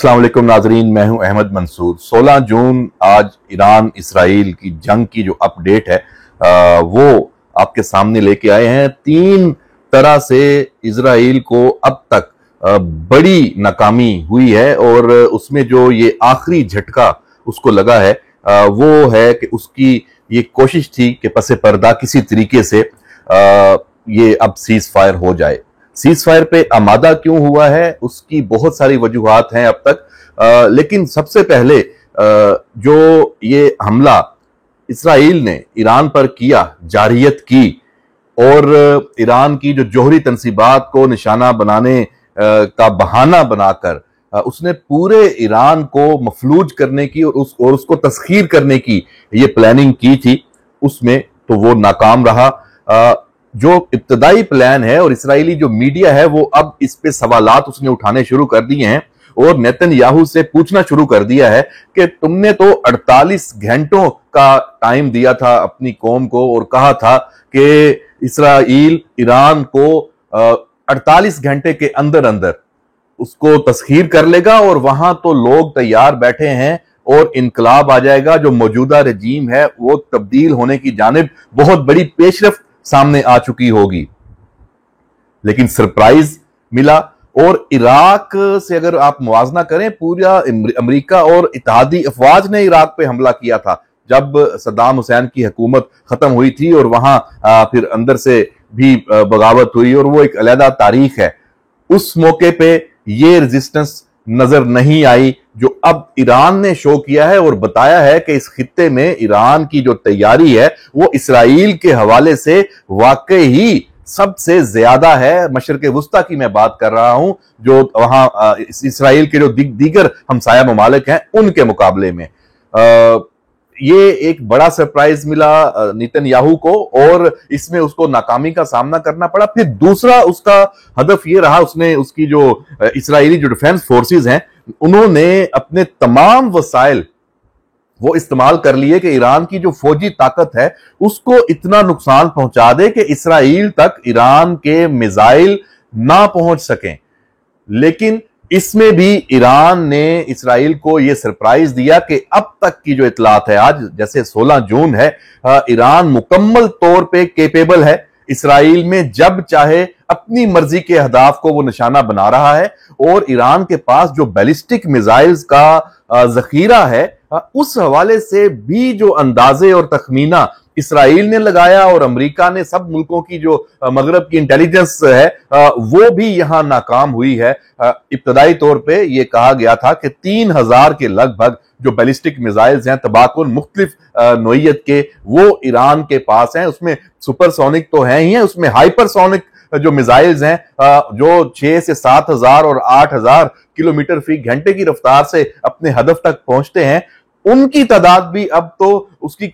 अस्सलाम वालेकुम नाजरीन, मैं हूं अहमद मंसूर। 16 जून आज ईरान इसराइल की जंग की जो अपडेट है वो आपके सामने लेके आए हैं। 3 तरह से इसराइल को अब तक बड़ी नाकामी हुई है और उसमें जो ये आखिरी झटका उसको लगा है वो है कि उसकी ये कोशिश थी कि पसे पर्दा किसी तरीके से ये अब सीज फायर हो जाए। सीज फायर पे आमादा क्यों हुआ है उसकी बहुत सारी वजूहात हैं अब तक, लेकिन सबसे पहले जो ये हमला इसराइल ने ईरान पर किया, जारहियत की और ईरान की जो जोहरी तंसीबात को निशाना बनाने का बहाना बनाकर उसने पूरे ईरान को मफलूज करने की और उसको तस्खीर करने की ये प्लानिंग की थी, उसमें तो वो नाकाम रहा। जो इब्तदाई प्लान है और इसराइली जो मीडिया है वो अब इस पे सवालात उसने उठाने शुरू कर दिए हैं और नेतन्याहू से पूछना शुरू कर दिया है कि तुमने तो 48 घंटों का टाइम दिया था अपनी कौम को और कहा था कि इसराइल ईरान को 48 घंटे के अंदर अंदर उसको तस्खीर कर लेगा और वहां तो लोग तैयार बैठे हैं और इनकलाब आ जाएगा। जो मौजूदा रजीम है वो तब्दील होने की जानिब बहुत बड़ी पेशरफ्त सामने आ चुकी होगी, लेकिन सरप्राइज मिला। और इराक से अगर आप मुआवजा करें, पूरा अमेरिका और इत्तेहादी अफवाज ने इराक पे हमला किया था जब सद्दाम हुसैन की हुकूमत खत्म हुई थी और वहां फिर अंदर से भी बगावत हुई और वो एक अलहदा तारीख है। उस मौके पे ये रेजिस्टेंस नजर नहीं आई जो अब ईरान ने शो किया है और बताया है कि इस खित्ते में ईरान की जो तैयारी है वो इसराइल के हवाले से वाकई ही सबसे ज्यादा है। मशरिक वुस्ता की मैं बात कर रहा हूं, जो वहां इसराइल के जो दीगर हमसाया ममालिक हैं उनके मुकाबले में। ये एक बड़ा सरप्राइज मिला नेतन्याहू को और इसमें उसको नाकामी का सामना करना पड़ा। फिर दूसरा उसका हदफ ये रहा, उसकी जो इसराइली जो डिफेंस फोर्सेस हैं उन्होंने अपने तमाम वसाइल वो इस्तेमाल कर लिए कि ईरान की जो फौजी ताकत है उसको इतना नुकसान पहुंचा दे कि इसराइल तक ईरान के मिसाइल ना पहुंच सकें। लेकिन इसमें भी ईरान ने इसराइल को यह सरप्राइज दिया कि अब तक की जो इतलात है, आज जैसे 16 जून है, ईरान मुकम्मल तौर पे केपेबल है इसराइल में जब चाहे अपनी मर्जी के अहदाफ को वो निशाना बना रहा है। और ईरान के पास जो बैलिस्टिक मिसाइल्स का जखीरा है उस हवाले से भी जो अंदाजे और तखमीना इसराइल ने लगाया और अमेरिका ने, सब मुल्कों की जो मगरब की इंटेलिजेंस है वो भी यहां नाकाम हुई है। इब्तदाई तौर पे ये कहा गया था कि 3000 के लगभग जो बैलिस्टिक मिसाइल्स हैं तबाकुन मुख्तलिफ नोयत के वो ईरान के पास हैं। उसमें सुपरसोनिक तो हैं ही हैं, उसमें हाइपरसोनिक जो मिसाइल्स हैं जो 6 से 7000 और 8000 किलोमीटर फी घंटे की रफ्तार से अपने हदफ तक पहुंचते हैं, उनकी तादाद भी अब तो उसकी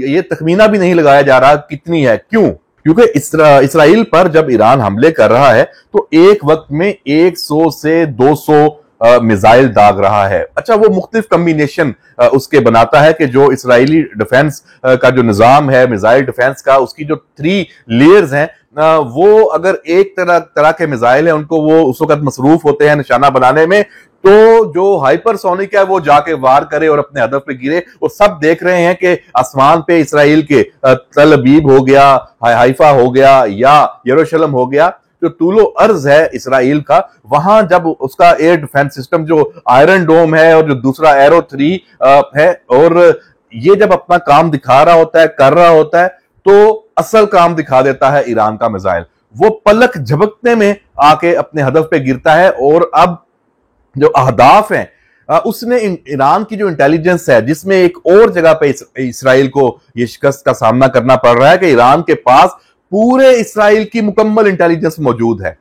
ये तखमीना भी नहीं लगाया जा रहा कितनी है। क्यों? क्योंकि इसराइल पर जब ईरान हमले कर रहा है तो एक वक्त में 100 से 200 मिसाइल दाग रहा है। अच्छा, वो मुख्तलिफ कम्बिनेशन उसके बनाता है कि जो इसराइली डिफेंस का जो निजाम है मिसाइल डिफेंस का, उसकी जो 3 लेयर्स हैं वो अगर एक तरह के मिसाइल है उनको वो उस वक्त मसरूफ होते हैं निशाना बनाने में, तो जो हाइपरसोनिक है वो जाके वार करे और अपने हदफ पे गिरे। और सब देख रहे हैं कि आसमान पे इसराइल के तल अबीब हो गया, हाइफा हो गया या यरूशलेम हो गया, जो तूलो अर्ज है इसराइल का, वहां जब उसका एयर डिफेंस सिस्टम जो आयरन डोम है और जो दूसरा एरो 3 है, और ये जब अपना काम दिखा रहा होता है, कर रहा होता है, तो असल काम दिखा देता है ईरान का मिसाइल। वो पलक झपकने में आके अपने हदफ पे गिरता है और अब जो अहदाफ हैं उसने ईरान की जो इंटेलिजेंस है, जिसमें एक और जगह पे इसराइल को ये शिकस्त का सामना करना पड़ रहा है कि ईरान के पास पूरे इसराइल की मुकम्मल इंटेलिजेंस मौजूद है।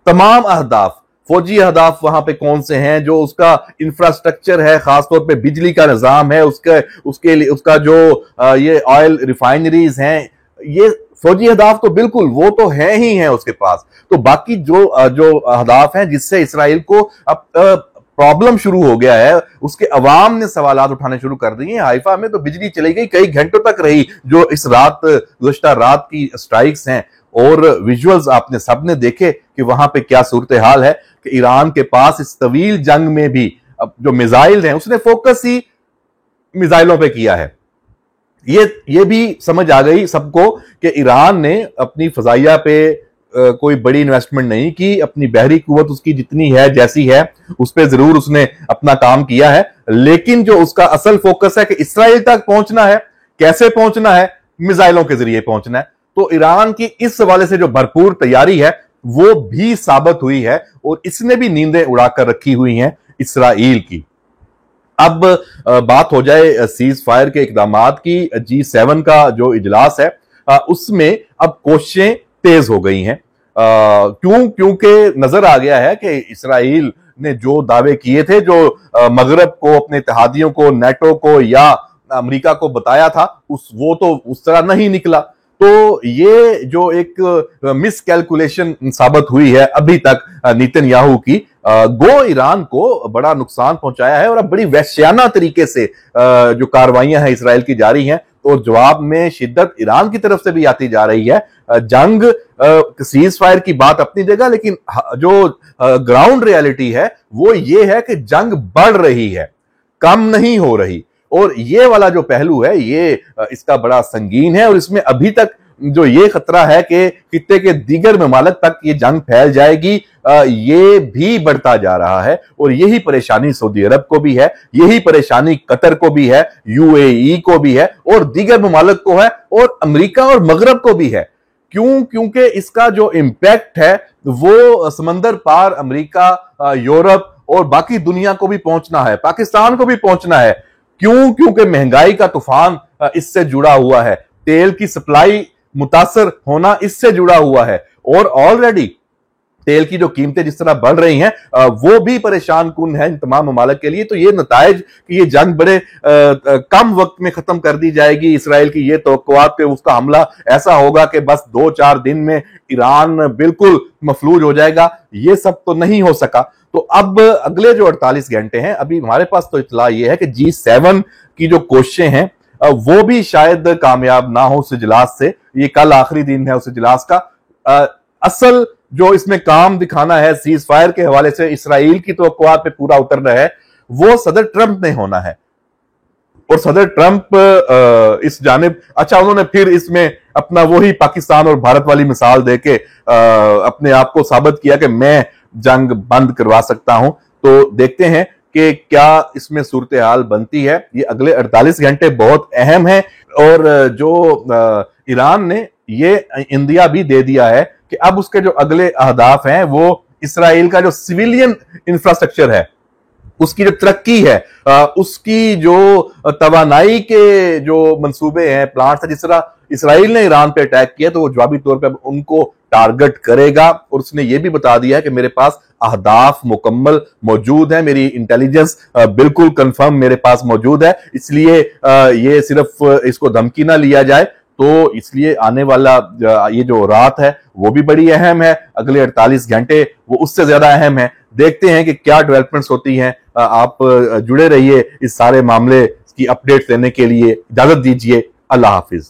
तमाम अहदाफ, फौजी अहदाफ वहां पे कौन से हैं, जो उसका इंफ्रास्ट्रक्चर है, खासतौर पे बिजली का निजाम है, उसके लिए उसका जो ये ऑयल रिफाइनरीज हैं, ये फौजी अहदाफ तो बिल्कुल वो तो है ही है उसके पास। तो बाकी जो अहदाफ हैं जिससे इसराइल को अब प्रॉब्लम शुरू हो गया है, उसके अवाम ने सवालात उठाने शुरू कर दिए हैं। हाइफा में तो बिजली चली गई, कई घंटों तक रही, जो इस गुज़श्ता रात की स्ट्राइक्स हैं और विजुअल्स आपने सबने देखे कि वहां पे क्या सूरत हाल है कि ईरान के पास इस तवील जंग में भी जो मिसाइल हैं उसने फोकस ही मिसाइलों पे किया है। ये भी समझ आ गई सबको कि ईरान ने अपनी फजाइया पे कोई बड़ी इन्वेस्टमेंट नहीं की, अपनी बहरी कुवत उसकी जितनी है जैसी है उस पर जरूर उसने अपना काम किया है, लेकिन जो उसका असल फोकस है कि इसराइल तक पहुंचना है, कैसे पहुंचना है, मिसाइलों के जरिए पहुंचना है। तो ईरान की इस हवाले से जो भरपूर तैयारी है वो भी साबित हुई है और इसने भी नींदें उड़ाकर रखी हुई हैं इसराइल की। अब बात हो जाए सीज फायर के इकदामात की। G7 का जो इजलास है उसमें अब कोशिशें तेज हो गई हैं। क्योंकि नजर आ गया है कि इसराइल ने जो दावे किए थे, जो मगरब को, अपने इत्तेहादियों को, नेटो को या अमेरिका को बताया था, वो तो उस तरह नहीं निकला। तो ये जो एक मिस कैलकुलेशन साबित हुई है अभी तक नेतन्याहू की, गो ईरान को बड़ा नुकसान पहुंचाया है और अब बड़ी वैश्याना तरीके से जो कार्रवाइयां हैं इसराइल की जारी हैं और जवाब में शिद्दत ईरान की तरफ से भी आती जा रही है। जंग सीज फायर की बात अपनी जगह, लेकिन जो ग्राउंड रियलिटी है वो ये है कि जंग बढ़ रही है, कम नहीं हो रही। और ये वाला जो पहलू है ये इसका बड़ा संगीन है और इसमें अभी तक जो ये खतरा है कि खित्ते के दीगर ममालिक तक ये जंग फैल जाएगी, ये भी बढ़ता जा रहा है। और यही परेशानी सऊदी अरब को भी है, यही परेशानी कतर को भी है, यूएई को भी है और दीगर ममालिक को है और अमेरिका और मगरब को भी है। क्योंकि इसका जो इम्पैक्ट है वो समंदर पार अमेरिका, यूरोप और बाकी दुनिया को भी पहुंचना है, पाकिस्तान को भी पहुंचना है। क्योंकि महंगाई का तूफान इससे जुड़ा हुआ है, तेल की सप्लाई मुतासर होना इससे जुड़ा हुआ है और ऑलरेडी तेल की जो कीमतें जिस तरह बढ़ रही हैं वो भी परेशान कुन है इन तमाम ममालिक के लिए। तो ये नताइज कि ये जंग बड़े कम वक्त में खत्म कर दी जाएगी, इसराइल की ये तवक्कुआत कि उसका हमला ऐसा होगा कि बस 2-4 दिन में ईरान बिल्कुल मफलूज हो जाएगा, ये सब तो नहीं हो सका। तो अब अगले जो 48 घंटे हैं, अभी हमारे पास तो इत्तला ये है कि G7 की जो कोशिशें हैं वो भी शायद कामयाब ना हो उस इजलास से। ये कल आखिरी दिन है उस इजलास का। असल जो इसमें काम दिखाना है सीज फायर के हवाले से, इसराइल की तवक्कुआत पे पूरा उतरना है, वो सदर ट्रंप ने होना है। और सदर ट्रंप इस जानिब, अच्छा उन्होंने फिर इसमें अपना वही पाकिस्तान और भारत वाली मिसाल देके अपने आप को साबित किया कि मैं जंग बंद करवा सकता हूं। तो देखते हैं कि क्या इसमें सूरत हाल बनती है। ये अगले 48 घंटे बहुत अहम है और जो ईरान ने ये इंदिया भी दे दिया है कि अब उसके जो अगले अहदाफ हैं वो इसराइल का जो सिविलियन इंफ्रास्ट्रक्चर है, उसकी जो तरक्की है, उसकी जो तवानाई के जो मंसूबे हैं, प्लांट्स हैं, जिस तरह इसराइल ने ईरान पे अटैक किया तो वो जवाबी तौर पे उनको टारगेट करेगा। और उसने ये भी बता दिया है कि मेरे पास अहदाफ मुकम्मल मौजूद है, मेरी इंटेलिजेंस बिल्कुल कंफर्म मेरे पास मौजूद है, इसलिए ये सिर्फ इसको धमकी ना लिया जाए। तो इसलिए आने वाला ये जो रात है वो भी बड़ी अहम है, अगले 48 घंटे वो उससे ज्यादा अहम है। देखते हैं कि क्या डेवलपमेंट्स होती हैं। आप जुड़े रहिए इस सारे मामले की अपडेट्स लेने के लिए। इजाजत दीजिए, अल्लाह हाफिज।